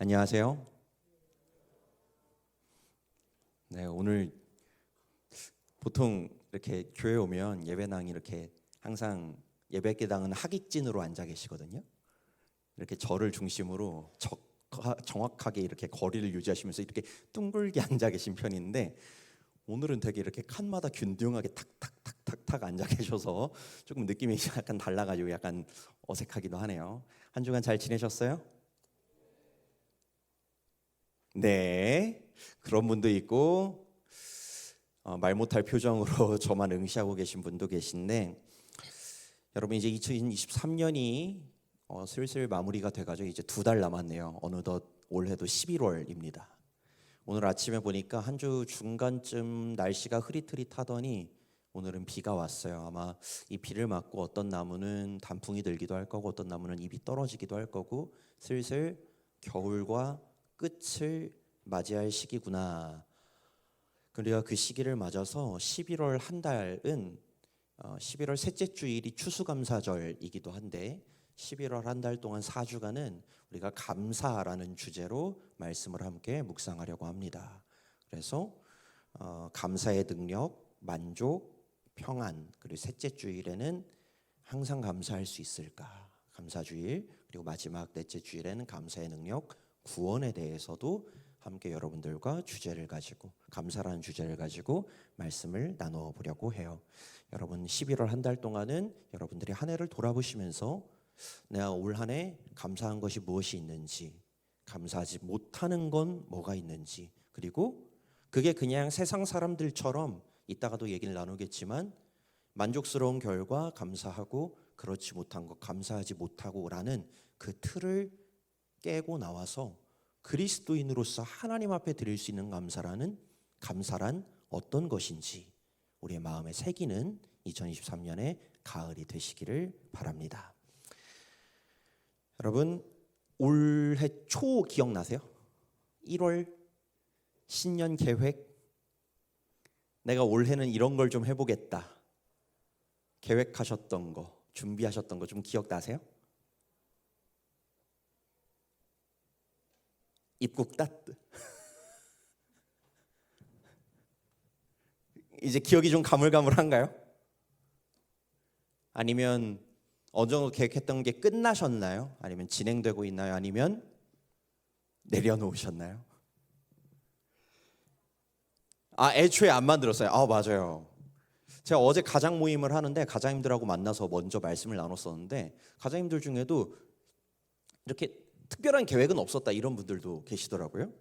안녕하세요. 네, 오늘 보통 이렇게 교회 오면 예배당이 이렇게 항상 예배계당은 하객진으로 앉아 계시거든요. 이렇게 저를 중심으로 정확하게 이렇게 거리를 유지하시면서 이렇게 둥글게 앉아 계신 편인데 오늘은 되게 이렇게 칸마다 균등하게 탁탁탁탁탁 앉아 계셔서 조금 느낌이 약간 달라가지고 약간 어색하기도 하네요. 한 주간 잘 지내셨어요? 네, 그런 분도 있고 말 못할 표정으로 저만 응시하고 계신 분도 계신데 여러분 이제 2023년이 슬슬 마무리가 돼가지고 이제 2달 남았네요. 어느덧 올해도 11월입니다. 오늘 아침에 보니까 한 주 중간쯤 날씨가 흐릿흐릿하더니 오늘은 비가 왔어요. 아마 이 비를 맞고 어떤 나무는 단풍이 들기도 할 거고 어떤 나무는 잎이 떨어지기도 할 거고 슬슬 겨울과 끝을 맞이할 시기구나. 우리가 그 시기를 맞아서 11월 한 달은 11월 셋째 주일이 추수감사절이기도 한데 11월 한 달 동안 4주간은 우리가 감사라는 주제로 말씀을 함께 묵상하려고 합니다. 그래서 감사의 능력, 만족, 평안, 그리고 셋째 주일에는 항상 감사할 수 있을까? 감사주일, 그리고 마지막 넷째 주일에는 감사의 능력, 구원에 대해서도 함께 여러분들과 주제를 가지고 감사라는 주제를 가지고 말씀을 나누어 보려고 해요. 여러분 11월 한 달 동안은 여러분들이 한 해를 돌아보시면서 내가 올 한 해 감사한 것이 무엇이 있는지, 감사하지 못하는 건 뭐가 있는지, 그리고 그게 그냥 세상 사람들처럼 이따가도 얘기를 나누겠지만 만족스러운 결과 감사하고 그렇지 못한 것 감사하지 못하고라는 그 틀을 깨고 나와서 그리스도인으로서 하나님 앞에 드릴 수 있는 감사란 어떤 것인지 우리의 마음에 새기는 2023년의 가을이 되시기를 바랍니다. 여러분 올해 초 기억나세요? 1월 신년 계획, 내가 올해는 이런 걸 좀 해보겠다 계획하셨던 거, 준비하셨던 거 좀 기억나세요? 입국 따뜻. 이제 기억이 좀 가물가물한가요? 아니면 어느 정도 계획했던 게 끝나셨나요? 아니면 진행되고 있나요? 아니면 내려놓으셨나요? 애초에 안 만들었어요. 맞아요. 제가 어제 가장 모임을 하는데 가장님들하고 만나서 먼저 말씀을 나눴었는데 가장님들 중에도 이렇게 특별한 계획은 없었다 이런 분들도 계시더라고요.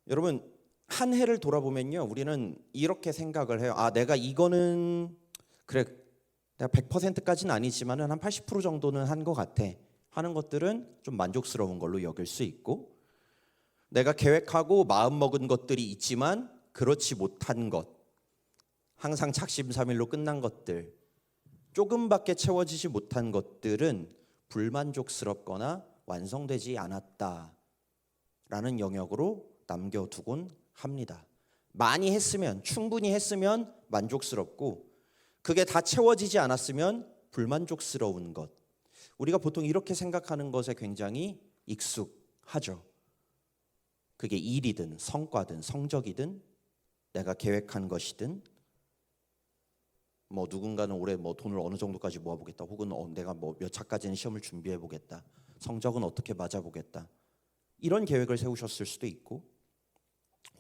여러분 한 해를 돌아보면요 우리는 이렇게 생각을 해요. 내가 이거는 그래 내가 100%까지는 아니지만 한 80% 정도는 한 것 같아 하는 것들은 좀 만족스러운 걸로 여길 수 있고, 내가 계획하고 마음먹은 것들이 있지만 그렇지 못한 것, 항상 작심삼일로 끝난 것들, 조금밖에 채워지지 못한 것들은 불만족스럽거나 완성되지 않았다라는 영역으로 남겨두곤 합니다. 많이 했으면, 충분히 했으면 만족스럽고 그게 다 채워지지 않았으면 불만족스러운 것, 우리가 보통 이렇게 생각하는 것에 굉장히 익숙하죠. 그게 일이든 성과든 성적이든 내가 계획한 것이든 누군가는 올해 돈을 어느 정도까지 모아보겠다, 혹은 내가 몇 차까지는 시험을 준비해보겠다, 성적은 어떻게 맞아보겠다, 이런 계획을 세우셨을 수도 있고,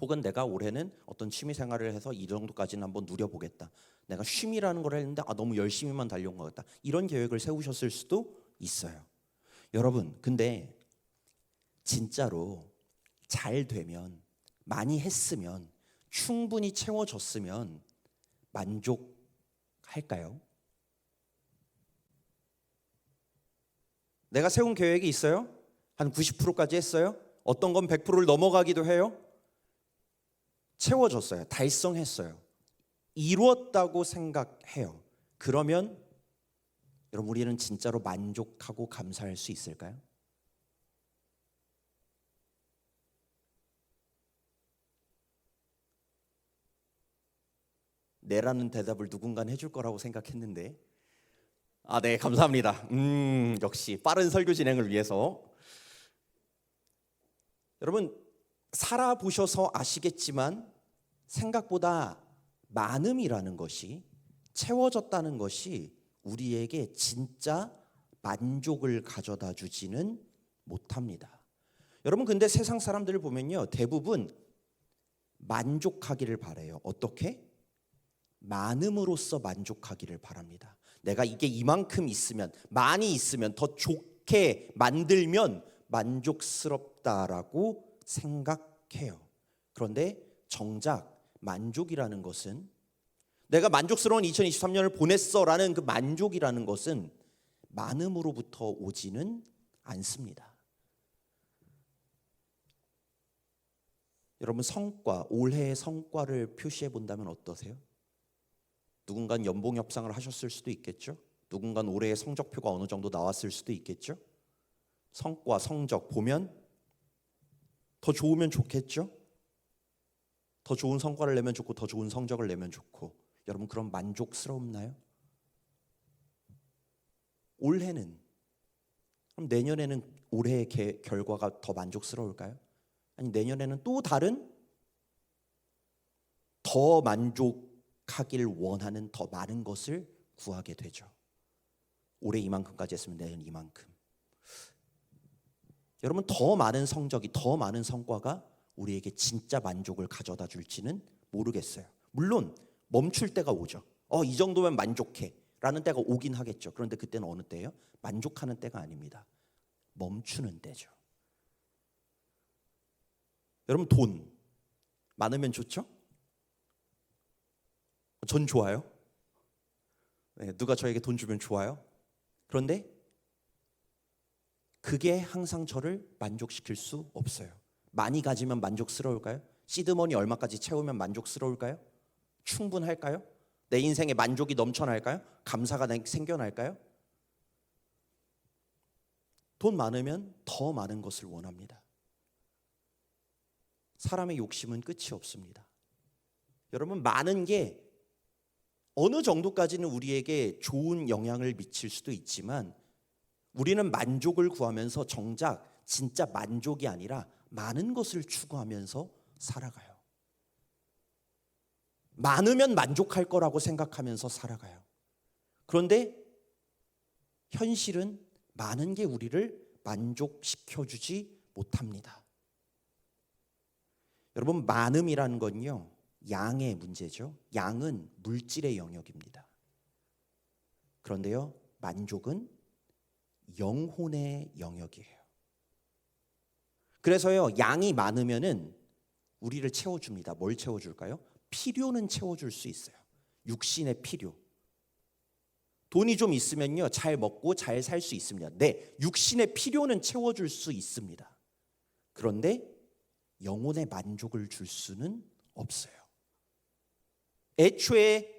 혹은 내가 올해는 어떤 취미 생활을 해서 이 정도까지는 한번 누려보겠다, 내가 쉼이라는 걸 했는데 너무 열심히만 달려온 것 같다, 이런 계획을 세우셨을 수도 있어요. 여러분 근데 진짜로 잘 되면, 많이 했으면, 충분히 채워졌으면 만족할까요? 내가 세운 계획이 있어요? 한 90%까지 했어요? 어떤 건 100%를 넘어가기도 해요? 채워졌어요. 달성했어요. 이루었다고 생각해요. 그러면 여러분 우리는 진짜로 만족하고 감사할 수 있을까요? 네라는 대답을 누군가는 해줄 거라고 생각했는데 네 감사합니다. 역시 빠른 설교 진행을 위해서 여러분 살아보셔서 아시겠지만 생각보다 많음이라는 것이, 채워졌다는 것이 우리에게 진짜 만족을 가져다 주지는 못합니다. 여러분 근데 세상 사람들을 보면요, 대부분 만족하기를 바라요. 어떻게? 많음으로써 만족하기를 바랍니다. 내가 이게 이만큼 있으면, 많이 있으면, 더 좋게 만들면 만족스럽다라고 생각해요. 그런데 정작 만족이라는 것은, 내가 만족스러운 2023년을 보냈어라는 그 만족이라는 것은 많음으로부터 오지는 않습니다. 여러분 성과, 올해의 성과를 표시해 본다면 어떠세요? 누군가는 연봉 협상을 하셨을 수도 있겠죠. 누군가는 올해의 성적표가 어느 정도 나왔을 수도 있겠죠. 성과, 성적 보면 더 좋으면 좋겠죠. 더 좋은 성과를 내면 좋고 더 좋은 성적을 내면 좋고. 여러분 그럼 만족스럽나요? 올해는, 그럼 내년에는 올해의 결과가 더 만족스러울까요? 아니 내년에는 또 다른 더 만족하길 원하는 더 많은 것을 구하게 되죠. 올해 이만큼까지 했으면 내년 이만큼. 여러분 더 많은 성적이, 더 많은 성과가 우리에게 진짜 만족을 가져다 줄지는 모르겠어요. 물론 멈출 때가 오죠. 이 정도면 만족해 라는 때가 오긴 하겠죠. 그런데 그때는 어느 때예요? 만족하는 때가 아닙니다. 멈추는 때죠. 여러분 돈 많으면 좋죠? 전 좋아요. 네, 누가 저에게 돈 주면 좋아요. 그런데 그게 항상 저를 만족시킬 수 없어요. 많이 가지면 만족스러울까요? 시드머니 얼마까지 채우면 만족스러울까요? 충분할까요? 내 인생에 만족이 넘쳐날까요? 감사가 생겨날까요? 돈 많으면 더 많은 것을 원합니다. 사람의 욕심은 끝이 없습니다. 여러분 많은 게 어느 정도까지는 우리에게 좋은 영향을 미칠 수도 있지만 우리는 만족을 구하면서 정작 진짜 만족이 아니라 많은 것을 추구하면서 살아가요. 많으면 만족할 거라고 생각하면서 살아가요. 그런데 현실은 많은 게 우리를 만족시켜주지 못합니다. 여러분 많음이라는 건요, 양의 문제죠. 양은 물질의 영역입니다. 그런데요, 만족은 영혼의 영역이에요. 그래서요, 양이 많으면은 우리를 채워줍니다. 뭘 채워줄까요? 필요는 채워줄 수 있어요. 육신의 필요. 돈이 좀 있으면요, 잘 먹고 잘 살 수 있습니다. 네, 육신의 필요는 채워줄 수 있습니다. 그런데 영혼의 만족을 줄 수는 없어요. 애초에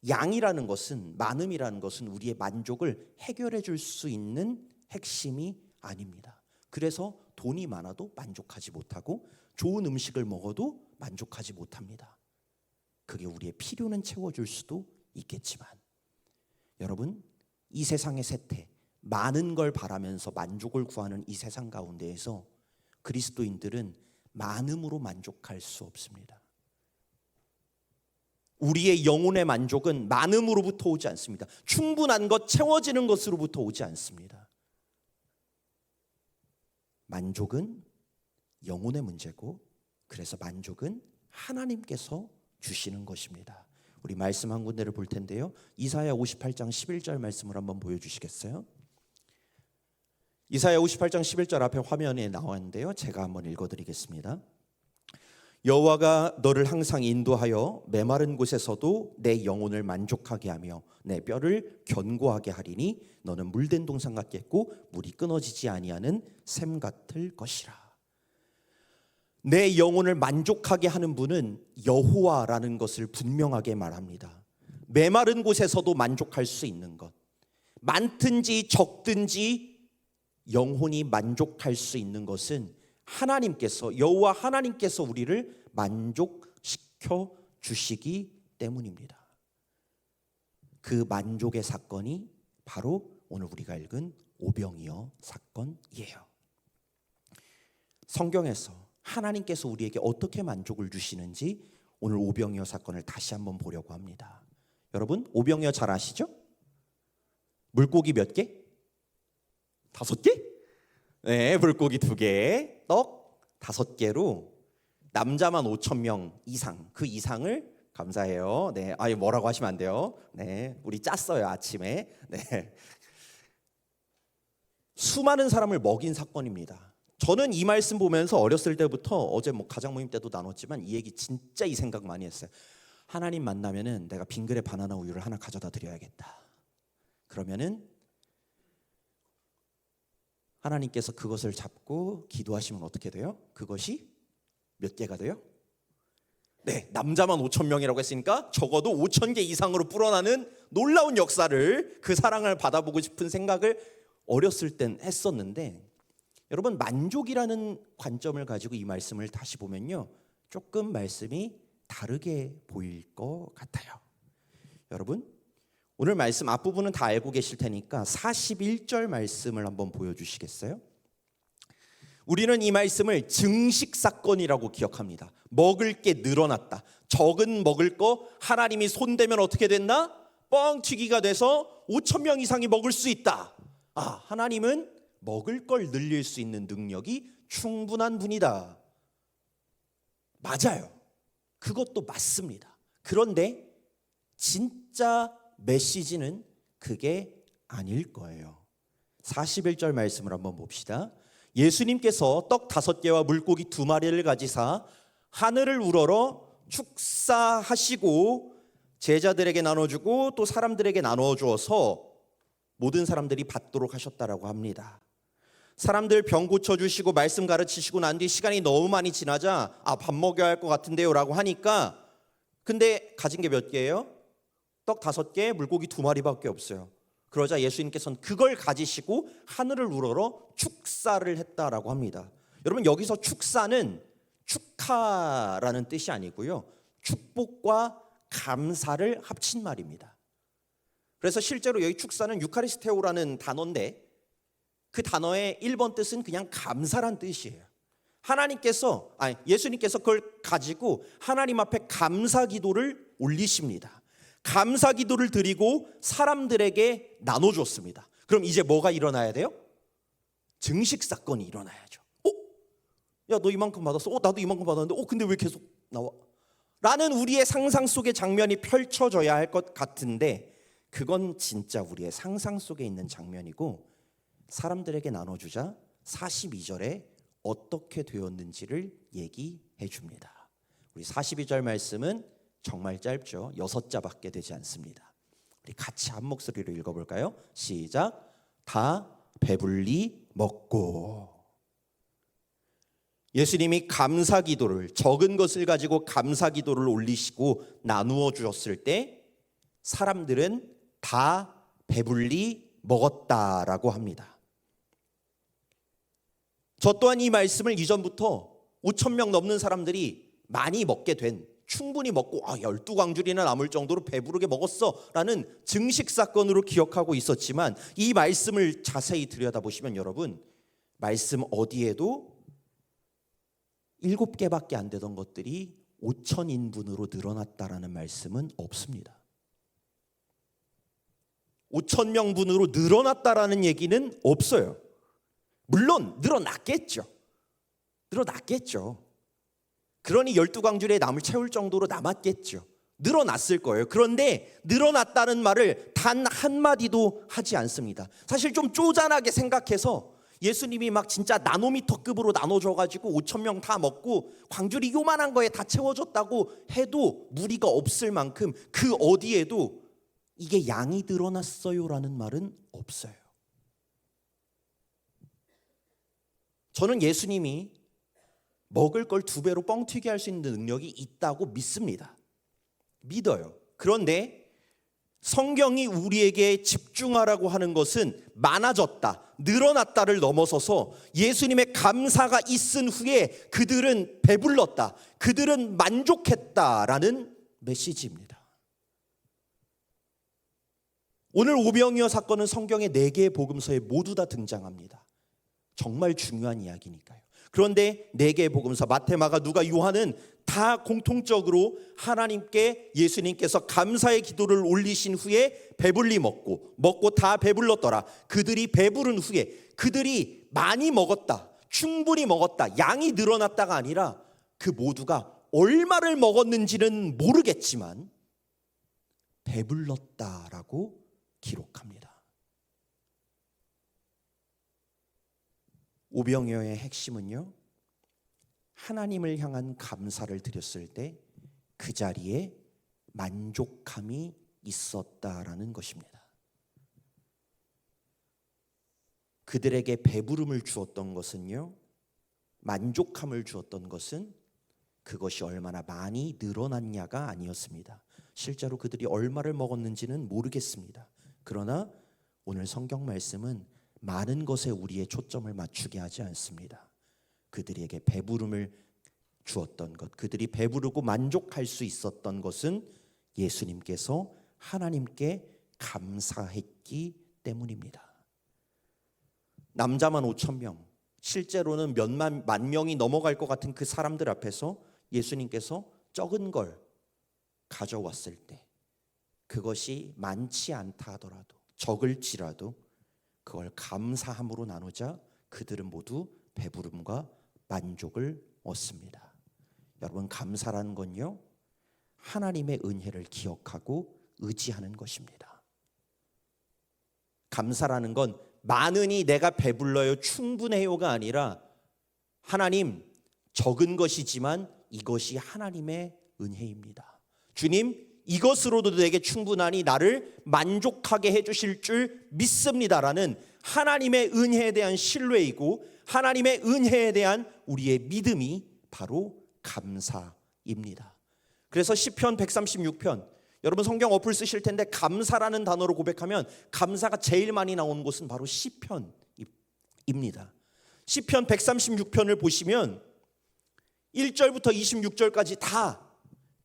양이라는 것은, 많음이라는 것은 우리의 만족을 해결해 줄 수 있는 핵심이 아닙니다. 그래서 돈이 많아도 만족하지 못하고 좋은 음식을 먹어도 만족하지 못합니다. 그게 우리의 필요는 채워줄 수도 있겠지만 여러분, 이 세상의 세태, 많은 걸 바라면서 만족을 구하는 이 세상 가운데에서 그리스도인들은 많음으로 만족할 수 없습니다. 우리의 영혼의 만족은 많음으로부터 오지 않습니다. 충분한 것, 채워지는 것으로부터 오지 않습니다. 만족은 영혼의 문제고, 그래서 만족은 하나님께서 주시는 것입니다. 우리 말씀 한 군데를 볼 텐데요, 이사야 58장 11절 말씀을 한번 보여주시겠어요? 이사야 58장 11절 앞에 화면에 나왔는데요, 제가 한번 읽어드리겠습니다. 여호와가 너를 항상 인도하여 메마른 곳에서도 내 영혼을 만족하게 하며 내 뼈를 견고하게 하리니 너는 물된 동산 같겠고 물이 끊어지지 아니하는 샘 같을 것이라. 내 영혼을 만족하게 하는 분은 여호와라는 것을 분명하게 말합니다. 메마른 곳에서도 만족할 수 있는 것, 많든지 적든지 영혼이 만족할 수 있는 것은 하나님께서, 여호와 하나님께서 우리를 만족시켜 주시기 때문입니다. 그 만족의 사건이 바로 오늘 우리가 읽은 오병이어 사건이에요. 성경에서 하나님께서 우리에게 어떻게 만족을 주시는지 오늘 오병이어 사건을 다시 한번 보려고 합니다. 여러분, 오병이어 잘 아시죠? 물고기 몇 개? 5개? 네, 물고기 2개, 떡 5개로 남자만 5,000명 이상, 그 이상을 감사해요. 네, 아예 뭐라고 하시면 안 돼요. 네, 우리 짰어요 아침에. 네, 수많은 사람을 먹인 사건입니다. 저는 이 말씀 보면서 어렸을 때부터 어제 가장 모임 때도 나눴지만 이 얘기 진짜 이 생각 많이 했어요. 하나님 만나면은 내가 빙그레 바나나 우유를 하나 가져다 드려야겠다. 그러면은 하나님께서 그것을 잡고 기도하시면 어떻게 돼요? 그것이 몇 개가 돼요? 네, 남자만 5,000명이라고 했으니까 적어도 5,000개 이상으로 불어나는 놀라운 역사를, 그 사랑을 받아보고 싶은 생각을 어렸을 땐 했었는데, 여러분, 만족이라는 관점을 가지고 이 말씀을 다시 보면요, 조금 말씀이 다르게 보일 것 같아요. 여러분, 오늘 말씀 앞부분은 다 알고 계실 테니까 41절 말씀을 한번 보여주시겠어요? 우리는 이 말씀을 증식 사건이라고 기억합니다. 먹을 게 늘어났다. 적은 먹을 거 하나님이 손대면 어떻게 됐나? 뻥튀기가 돼서 5,000명 이상이 먹을 수 있다. 아, 하나님은 먹을 걸 늘릴 수 있는 능력이 충분한 분이다. 맞아요. 그것도 맞습니다. 그런데 진짜 메시지는 그게 아닐 거예요. 41절 말씀을 한번 봅시다. 예수님께서 떡 5개와 물고기 2마리를 가지사 하늘을 우러러 축사하시고 제자들에게 나눠주고 또 사람들에게 나눠주어서 모든 사람들이 받도록 하셨다라고 합니다. 사람들 병 고쳐주시고 말씀 가르치시고 난 뒤 시간이 너무 많이 지나자 밥 먹여야 할 것 같은데요 라고 하니까, 근데 가진 게 몇 개예요? 떡 5개, 물고기 2마리밖에 없어요. 그러자 예수님께서는 그걸 가지시고 하늘을 우러러 축사를 했다라고 합니다. 여러분, 여기서 축사는 축하라는 뜻이 아니고요, 축복과 감사를 합친 말입니다. 그래서 실제로 여기 축사는 유카리스테오라는 단어인데 그 단어의 1번 뜻은 그냥 감사란 뜻이에요. 예수님께서 그걸 가지고 하나님 앞에 감사 기도를 올리십니다. 감사 기도를 드리고 사람들에게 나눠줬습니다. 그럼 이제 뭐가 일어나야 돼요? 증식 사건이 일어나야죠. 야, 너 이만큼 받았어? 나도 이만큼 받았는데 근데 왜 계속 나와? 라는 우리의 상상 속의 장면이 펼쳐져야 할 것 같은데, 그건 진짜 우리의 상상 속에 있는 장면이고, 사람들에게 나눠주자 42절에 어떻게 되었는지를 얘기해 줍니다. 우리 42절 말씀은 정말 짧죠. 6자밖에 되지 않습니다. 우리 같이 한 목소리로 읽어볼까요? 시작. 다 배불리 먹고. 예수님이 감사 기도를, 적은 것을 가지고 감사 기도를 올리시고 나누어 주셨을 때 사람들은 다 배불리 먹었다라고 합니다. 저 또한 이 말씀을 이전부터 5,000명 넘는 사람들이 많이 먹게 된, 충분히 먹고 12광줄이나 남을 정도로 배부르게 먹었어 라는 증식 사건으로 기억하고 있었지만, 이 말씀을 자세히 들여다보시면 여러분, 말씀 어디에도 7개밖에 안 되던 것들이 5,000인분으로 늘어났다라는 말씀은 없습니다. 5,000명분으로 늘어났다라는 얘기는 없어요. 물론 늘어났겠죠. 그러니 12광줄에 남을 채울 정도로 남았겠죠. 늘어났을 거예요. 그런데 늘어났다는 말을 단 한마디도 하지 않습니다. 사실 좀 쪼잔하게 생각해서 예수님이 막 진짜 나노미터급으로 나눠줘가지고 5,000명 다 먹고 광줄이 요만한 거에 다 채워졌다고 해도 무리가 없을 만큼 그 어디에도 이게 양이 늘어났어요라는 말은 없어요. 저는 예수님이 먹을 걸 2배로 뻥튀기 할 수 있는 능력이 있다고 믿습니다. 믿어요. 그런데 성경이 우리에게 집중하라고 하는 것은 많아졌다, 늘어났다를 넘어서서 예수님의 감사가 있은 후에 그들은 배불렀다, 그들은 만족했다라는 메시지입니다. 오늘 오병이어 사건은 성경의 4개의 복음서에 모두 다 등장합니다. 정말 중요한 이야기니까요. 그런데 네 개의 복음서 마태, 마가, 누가, 요한은 다 공통적으로 하나님께 예수님께서 감사의 기도를 올리신 후에 배불리 먹고 다 배불렀더라. 그들이 배부른 후에 그들이 많이 먹었다, 충분히 먹었다, 양이 늘어났다가 아니라 그 모두가 얼마를 먹었는지는 모르겠지만 배불렀다라고 기록합니다. 오병이어의 핵심은요, 하나님을 향한 감사를 드렸을 때 그 자리에 만족함이 있었다라는 것입니다. 그들에게 배부름을 주었던 것은요, 만족함을 주었던 것은 그것이 얼마나 많이 늘어났냐가 아니었습니다. 실제로 그들이 얼마를 먹었는지는 모르겠습니다. 그러나 오늘 성경 말씀은 많은 것에 우리의 초점을 맞추게 하지 않습니다. 그들에게 배부름을 주었던 것, 그들이 배부르고 만족할 수 있었던 것은 예수님께서 하나님께 감사했기 때문입니다. 남자만 5,000명, 실제로는 몇만 명이 넘어갈 것 같은 그 사람들 앞에서 예수님께서 적은 걸 가져왔을 때 그것이 많지 않다 하더라도, 적을지라도 그걸 감사함으로 나누자 그들은 모두 배부름과 만족을 얻습니다. 여러분, 감사라는 건요, 하나님의 은혜를 기억하고 의지하는 것입니다. 감사라는 건 많으니 내가 배불러요, 충분해요가 아니라 하나님, 적은 것이지만 이것이 하나님의 은혜입니다. 주님, 이것으로도 내게 충분하니 나를 만족하게 해주실 줄 믿습니다라는 하나님의 은혜에 대한 신뢰이고 하나님의 은혜에 대한 우리의 믿음이 바로 감사입니다. 그래서 시편 136편, 여러분 성경 어플 쓰실 텐데 감사라는 단어로 고백하면 감사가 제일 많이 나오는 곳은 바로 시편입니다. 시편 136편을 보시면 1절부터 26절까지 다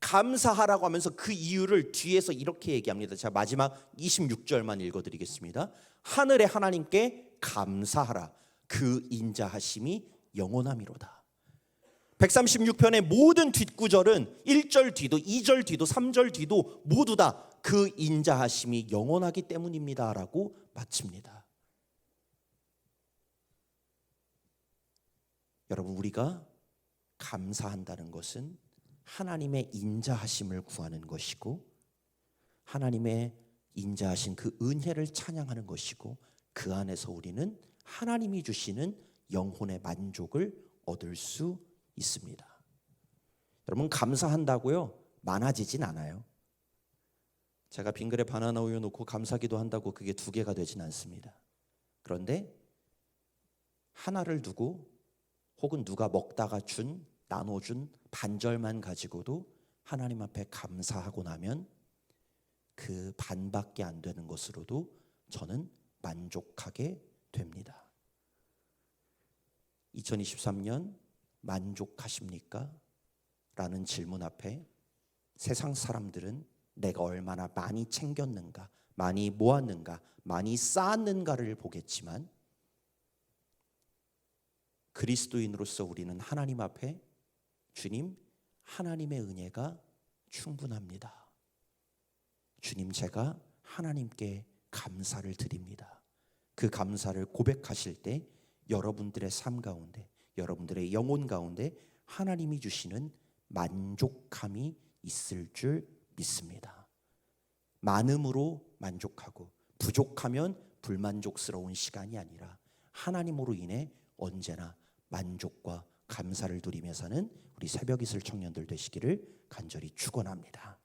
감사하라고 하면서 그 이유를 뒤에서 이렇게 얘기합니다. 제가 마지막 26절만 읽어드리겠습니다. 하늘의 하나님께 감사하라. 그 인자하심이 영원함이로다. 136편의 모든 뒷구절은 1절 뒤도 2절 뒤도 3절 뒤도 모두 다 그 인자하심이 영원하기 때문입니다 라고 마칩니다. 여러분, 우리가 감사한다는 것은 하나님의 인자하심을 구하는 것이고 하나님의 인자하신 그 은혜를 찬양하는 것이고 그 안에서 우리는 하나님이 주시는 영혼의 만족을 얻을 수 있습니다. 여러분, 감사한다고요 많아지진 않아요. 제가 빙그레 바나나 우유 놓고 감사기도 한다고 그게 2개가 되진 않습니다. 그런데 하나를 두고 혹은 누가 먹다가 나눠준 반절만 가지고도 하나님 앞에 감사하고 나면 그 반밖에 안 되는 것으로도 저는 만족하게 됩니다. 2023년 만족하십니까? 라는 질문 앞에 세상 사람들은 내가 얼마나 많이 챙겼는가, 많이 모았는가, 많이 쌓았는가를 보겠지만 그리스도인으로서 우리는 하나님 앞에 주님, 하나님의 은혜가 충분합니다. 주님, 제가 하나님께 감사를 드립니다. 그 감사를 고백하실 때 여러분들의 삶 가운데, 여러분들의 영혼 가운데 하나님이 주시는 만족함이 있을 줄 믿습니다. 많음으로 만족하고 부족하면 불만족스러운 시간이 아니라 하나님으로 인해 언제나 만족과 감사를 누리며 사는 우리 새벽이슬 청년들 되시기를 간절히 축원합니다.